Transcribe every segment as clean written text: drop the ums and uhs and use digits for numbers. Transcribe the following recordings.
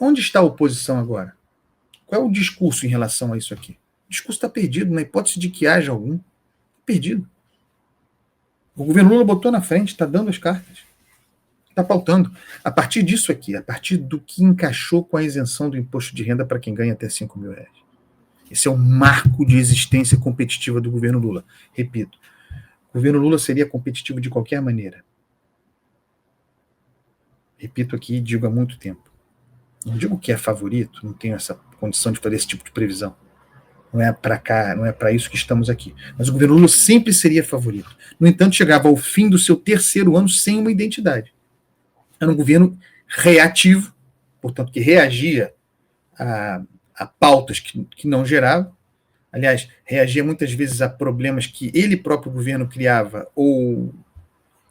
Onde está a oposição agora? Qual é o discurso em relação a isso aqui? O discurso está perdido, na hipótese de que haja algum. Perdido. O governo Lula botou na frente, está dando as cartas. Está pautando. A partir disso aqui, a partir do que encaixou com a isenção do imposto de renda para quem ganha até R$5.000. Esse é o marco de existência competitiva do governo Lula. Repito, o governo Lula seria competitivo de qualquer maneira. Repito aqui e digo há muito tempo. Não digo que é favorito, não tenho essa condição de fazer esse tipo de previsão. Não é para cá, não é para isso que estamos aqui. Mas o governo Lula sempre seria favorito. No entanto, chegava ao fim do seu terceiro ano sem uma identidade. Era um governo reativo, portanto, que reagia a pautas que não gerava. Aliás, reagia muitas vezes a problemas que ele próprio governo criava ou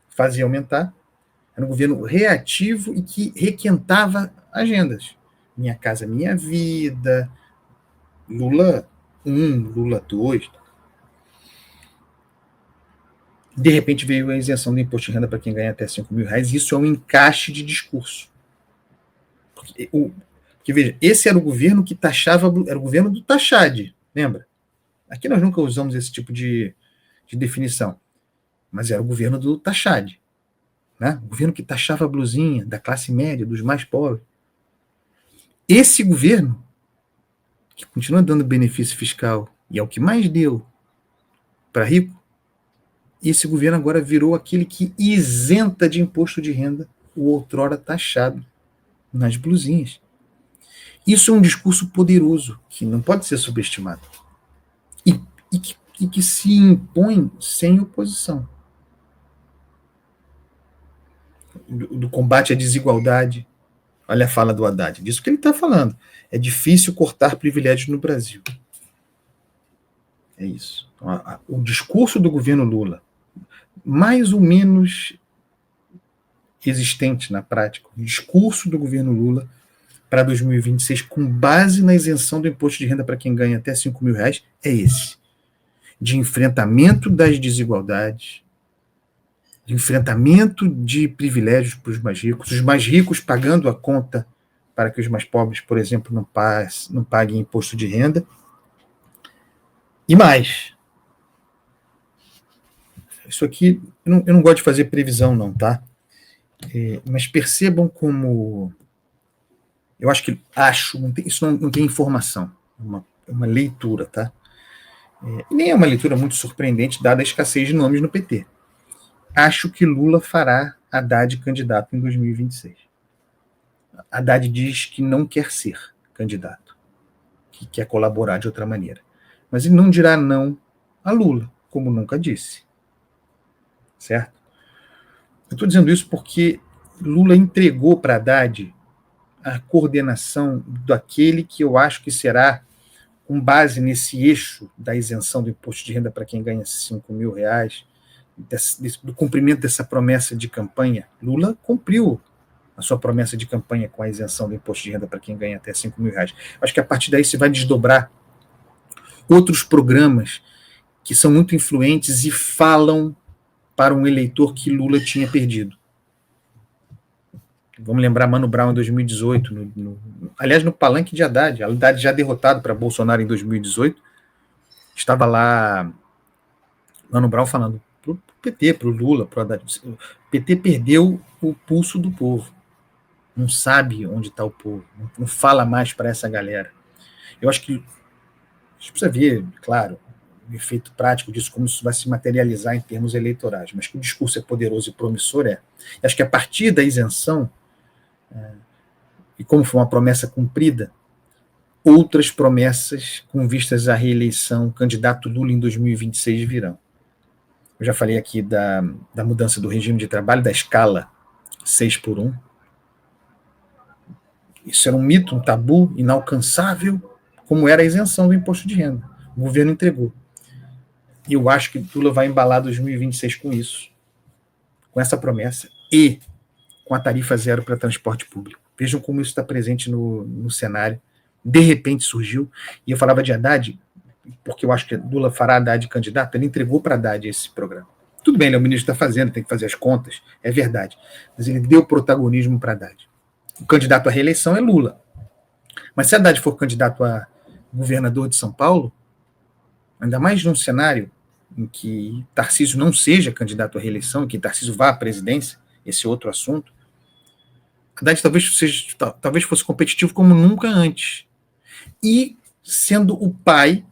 fazia aumentar. Era um governo reativo e que requentava agendas. Minha Casa Minha Vida, Lula 1, Lula 2. De repente veio a isenção do imposto de renda para quem ganha até R$5.000. Isso é um encaixe de discurso. Porque veja, esse era o governo que taxava, era o governo do taxade, lembra? Aqui nós nunca usamos esse tipo de definição, mas era o governo do taxade, né? O governo que taxava a blusinha da classe média, dos mais pobres. Esse governo, que continua dando benefício fiscal, e é o que mais deu para rico, esse governo agora virou aquele que isenta de imposto de renda o outrora taxado nas blusinhas. Isso é um discurso poderoso, que não pode ser subestimado. E que se impõe sem oposição. Do combate à desigualdade. Olha a fala do Haddad, disso que ele está falando. É difícil cortar privilégios no Brasil. É isso. Então, o discurso do governo Lula, mais ou menos existente na prática, o discurso do governo Lula para 2026, com base na isenção do imposto de renda para quem ganha até R$5.000, é esse. De enfrentamento das desigualdades, de enfrentamento de privilégios para os mais ricos pagando a conta para que os mais pobres, por exemplo, não paguem imposto de renda. E mais. Isso aqui, eu não gosto de fazer previsão, não, tá? Mas percebam como... isso não tem informação, é uma leitura, tá? E nem é uma leitura muito surpreendente, dada a escassez de nomes no PT. Acho que Lula fará Haddad candidato em 2026. Haddad diz que não quer ser candidato, que quer colaborar de outra maneira. Mas ele não dirá não a Lula, como nunca disse. Certo? Eu estou dizendo isso porque Lula entregou para Haddad a coordenação daquele que eu acho que será, com base nesse eixo da isenção do imposto de renda para quem ganha R$5.000, do cumprimento dessa promessa de campanha. Lula cumpriu a sua promessa de campanha com a isenção do imposto de renda para quem ganha até R$5.000. Acho que a partir daí se vai desdobrar outros programas que são muito influentes e falam para um eleitor que Lula tinha perdido. Vamos lembrar Mano Brown em 2018, aliás, no palanque de Haddad já derrotado para Bolsonaro em 2018, estava lá Mano Brown falando para o PT, para o Lula, para o Haddad. O PT perdeu o pulso do povo, não sabe onde está o povo, não fala mais para essa galera. Eu acho que a gente precisa ver, claro, o efeito prático disso, como isso vai se materializar em termos eleitorais, mas que o discurso é poderoso e promissor acho que a partir da isenção, e como foi uma promessa cumprida, outras promessas com vistas à reeleição, candidato Lula em 2026 virão. Eu já falei aqui da mudança do regime de trabalho, da escala 6x1. Isso era um mito, um tabu inalcançável, como era a isenção do imposto de renda. O governo entregou. E eu acho que Lula vai embalar 2026 com isso, com essa promessa, e com a tarifa zero para transporte público. Vejam como isso está presente no cenário. De repente surgiu, e eu falava de Haddad, porque eu acho que Lula fará Haddad candidato, ele entregou para Haddad esse programa. Tudo bem, ele é o ministro da Fazenda, tem que fazer as contas, é verdade, mas ele deu protagonismo para Haddad. O candidato à reeleição é Lula. Mas se Haddad for candidato a governador de São Paulo, ainda mais num cenário em que Tarcísio não seja candidato à reeleição, em que Tarcísio vá à presidência, esse é outro assunto, Haddad talvez fosse competitivo como nunca antes. E sendo o pai,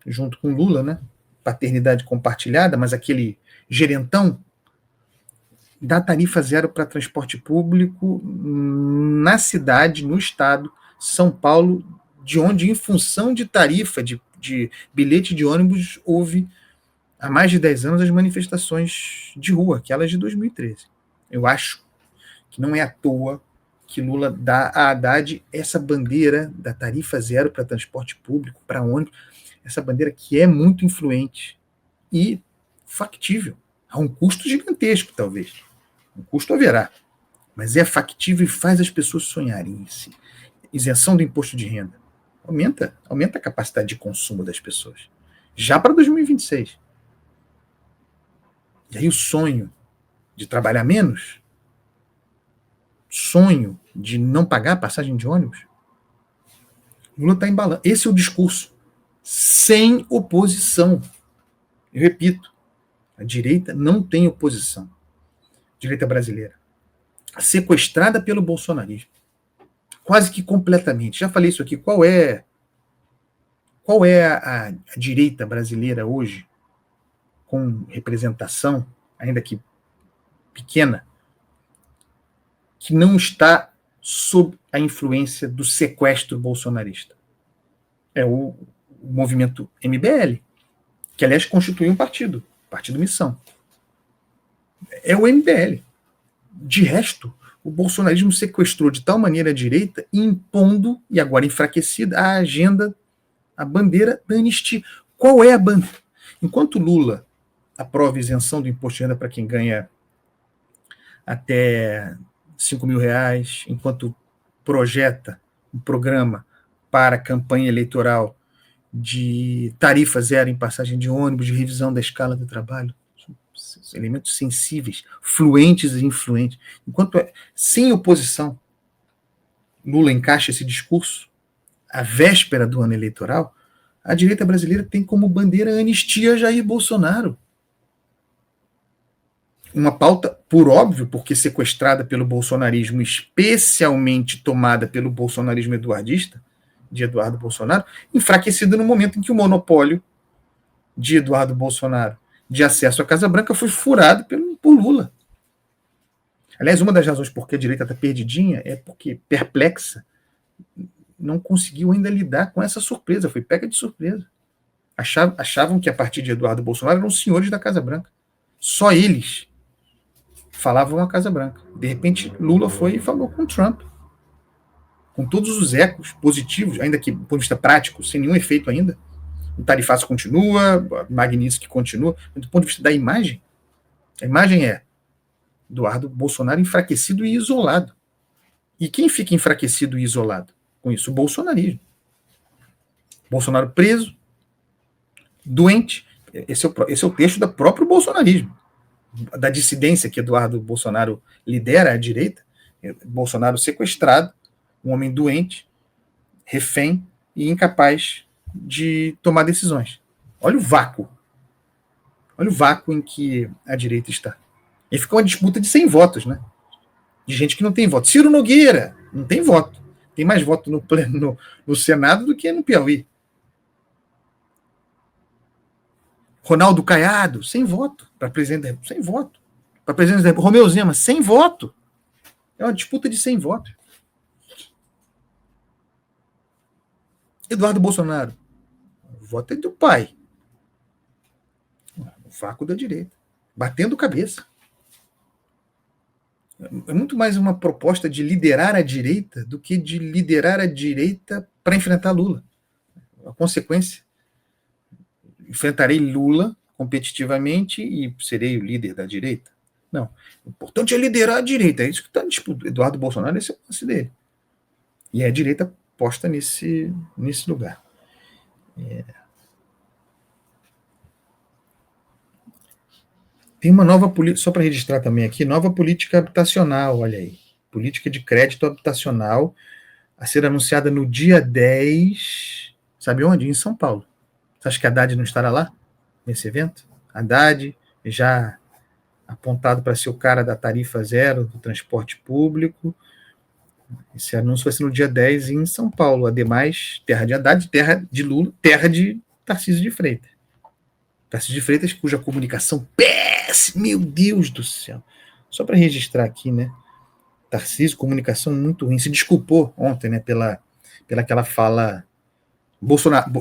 junto com Lula, né, paternidade compartilhada, mas aquele gerentão da tarifa zero para transporte público na cidade, no estado, São Paulo, de onde, em função de tarifa, de bilhete de ônibus, houve, há mais de 10 anos, as manifestações de rua, aquelas de 2013. Eu acho que não é à toa que Lula dá a Haddad essa bandeira da tarifa zero para transporte público, para ônibus, essa bandeira que é muito influente e factível, a um custo gigantesco, talvez. Um custo haverá, mas é factível e faz as pessoas sonharem. Isenção do imposto de renda. Aumenta a capacidade de consumo das pessoas. Já para 2026. E aí o sonho de trabalhar menos, sonho de não pagar a passagem de ônibus, Lula está embalando. Esse é o discurso sem oposição. Eu repito, a direita não tem oposição. Direita brasileira. Sequestrada pelo bolsonarismo. Quase que completamente. Já falei isso aqui. Qual é a direita brasileira hoje, com representação, ainda que pequena, que não está sob a influência do sequestro bolsonarista? É o movimento MBL, que, aliás, constitui um partido Missão. É o MBL. De resto, o bolsonarismo sequestrou de tal maneira a direita, impondo, e agora enfraquecida, a agenda, a bandeira da anistia. Qual é a bandeira? Enquanto Lula aprova isenção do imposto de renda para quem ganha até R$5.000, enquanto projeta um programa para a campanha eleitoral de tarifa zero em passagem de ônibus, de revisão da escala do trabalho, elementos sensíveis, fluentes e influentes. Enquanto sem oposição, Lula encaixa esse discurso, à véspera do ano eleitoral, a direita brasileira tem como bandeira a anistia Jair Bolsonaro. Uma pauta, por óbvio, porque sequestrada pelo bolsonarismo, especialmente tomada pelo bolsonarismo eduardista, de Eduardo Bolsonaro, enfraquecida no momento em que o monopólio de Eduardo Bolsonaro de acesso à Casa Branca foi furado por Lula. Aliás, uma das razões por que a direita está perdidinha é porque, perplexa, não conseguiu ainda lidar com essa surpresa, foi pega de surpresa. Achavam que, a partir de Eduardo Bolsonaro, eram os senhores da Casa Branca. Só eles falavam a Casa Branca. De repente, Lula foi e falou com Trump, com todos os ecos positivos, ainda que, do ponto de vista prático, sem nenhum efeito ainda. O tarifaço continua, Magnitsky continua, mas do ponto de vista da imagem, a imagem é Eduardo Bolsonaro enfraquecido e isolado. E quem fica enfraquecido e isolado com isso? O bolsonarismo. Bolsonaro preso, doente. Esse é o texto do próprio bolsonarismo, da dissidência que Eduardo Bolsonaro lidera à direita. Bolsonaro sequestrado, um homem doente, refém e incapaz de tomar decisões. Olha o vácuo. Olha o vácuo em que a direita está. E fica uma disputa de 100 votos, né? De gente que não tem voto. Ciro Nogueira não tem voto. Tem mais voto no Senado do que no Piauí. Ronaldo Caiado, sem voto. Para presidente da República, sem voto. Para presidente da República, Romeu Zema, sem voto. É uma disputa de 100 votos. Eduardo Bolsonaro, o voto é do pai. O vácuo da direita. Batendo cabeça. É muito mais uma proposta de liderar a direita do que de liderar a direita para enfrentar Lula. A consequência, enfrentarei Lula competitivamente e serei o líder da direita? Não. O importante é liderar a direita. É isso que está em disputa. Eduardo Bolsonaro, esse é o lance dele. E é a direita posta nesse lugar. Tem uma nova política, só para registrar também aqui, nova política habitacional, olha aí. política de crédito habitacional a ser anunciada no dia 10, sabe onde? Em São Paulo. Você acha que a Haddad não estará lá, nesse evento? Haddad, já apontado para ser o cara da tarifa zero do transporte público. Esse anúncio vai ser no dia 10 em São Paulo. Ademais, terra de Haddad, terra de Lula, terra de Tarcísio de Freitas. Tarcísio de Freitas, cuja comunicação péssima, meu Deus do céu. Só para registrar aqui, né? Tarcísio, comunicação muito ruim. Se desculpou ontem, né, pela aquela fala.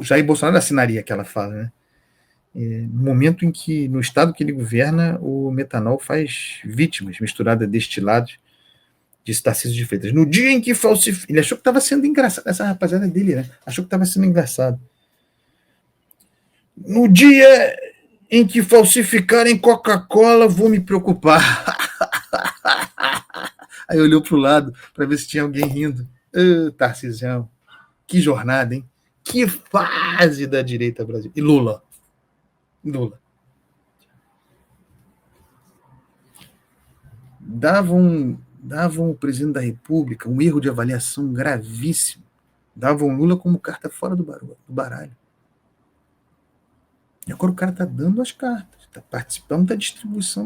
Jair Bolsonaro assinaria aquela fala, né? No momento em que, no estado que ele governa, o metanol faz vítimas, misturada a destilados, disse Tarcísio de Freitas. No dia em que falsificou. Ele achou que estava sendo engraçado. Essa rapaziada dele, né? Achou que estava sendo engraçado. No dia em que falsificarem Coca-Cola, vou me preocupar. Aí olhou para o lado para ver se tinha alguém rindo. Tarcísio, que jornada, hein? Que fase da direita brasileira. E Lula. Davam ao presidente da República um erro de avaliação gravíssimo. Davam Lula como carta fora do baralho. E agora o cara está dando as cartas, está participando da distribuição das